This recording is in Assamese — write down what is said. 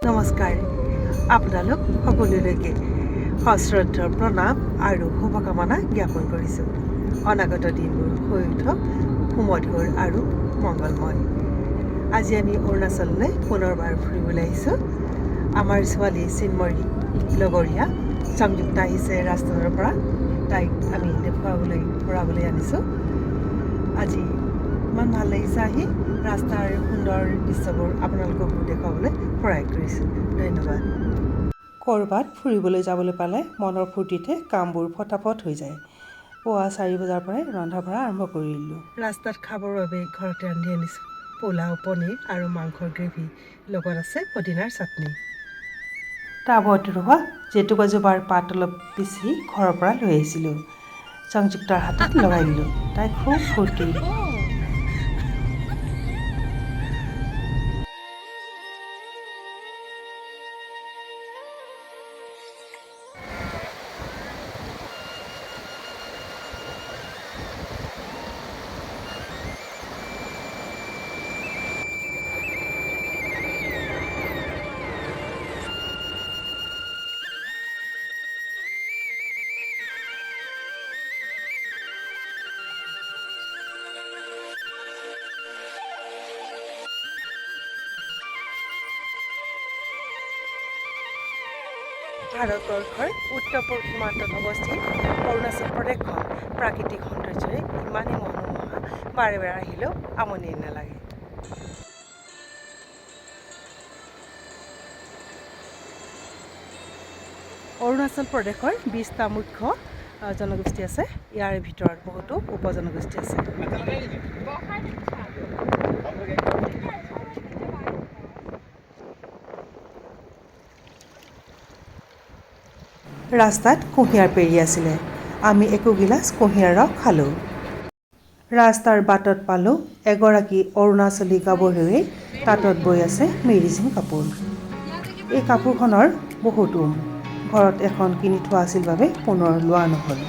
নমস্কাৰ আপোনালোক সকলোলৈকে সশ্ৰদ্ধ প্ৰণাম আৰু শুভকামনা জ্ঞাপন কৰিছোঁ। অনাগত দিনবোৰ হৈ উঠক সুমধুৰ আৰু মংগলময়। আজি আমি অৰুণাচললৈ পুনৰবাৰ ফুৰিবলৈ আহিছোঁ। আমাৰ ছোৱালী চিন্ময়ী লগৰীয়া সংযুক্তা আহিছে ৰাজস্থানৰ পৰা। তাইক আমি ফুৰাবলৈ আনিছোঁ। আজি ইমান ভাল লাগিছে আহি। ৰাস্তাৰ সুন্দৰ দৃশ্যবোৰ আপোনালোককো দেখুৱাবলৈ প্ৰয়াস কৰিছোঁ। ধন্যবাদ। ক'ৰবাত ফুৰিবলৈ যাবলৈ পালে মনৰ ফূৰ্তিতে কামবোৰ ফটাফট হৈ যায়। পুৱা 4 বজাৰ পৰাই ৰন্ধা বঢ়া আৰম্ভ কৰি দিলোঁ। ৰাস্তাত খাবৰ বাবে ঘৰতে ৰান্ধি আনিছোঁ। পোলাও, পনীৰ আৰু মাংসৰ গ্ৰেভি, লগত আছে পদিনাৰ চাটনি। টাবত ৰোৱা জেতুকাজোপাৰ পাত অলপ পিচি ঘৰৰ পৰা লৈ আহিছিলোঁ। সংযুক্তাৰ হাতত লগাই দিলোঁ। তাই খুব ফূৰ্তি। ভাৰতবৰ্ষৰ উত্তৰ-পূব সীমান্তত অৱস্থিত অৰুণাচল প্ৰদেশখন প্ৰাকৃতিক সৌন্দৰ্যৰে ইমানেই মনোমোহা, বাৰে বাৰে আহিলেও আমনি নালাগে। অৰুণাচল প্ৰদেশৰ 20টা মুখ্য জনগোষ্ঠী আছে। ইয়াৰ ভিতৰত বহুতো উপজনগোষ্ঠী আছে। ৰাস্তাত কুঁহিয়াৰ পেৰি আছিলে। আমি একোগিলাচ কুঁহিয়াৰ ৰস খালোঁ। ৰাস্তাৰ বাটত পালোঁ এগৰাকী অৰুণাচলী গাভৰুৱে তাঁতত বৈ আছে মেৰিজিং কাপোৰ। এই কাপোৰখনৰ বহুত ঘৰত এখন কিনি থোৱা আছিল বাবে পুনৰ লোৱা নহ'ল।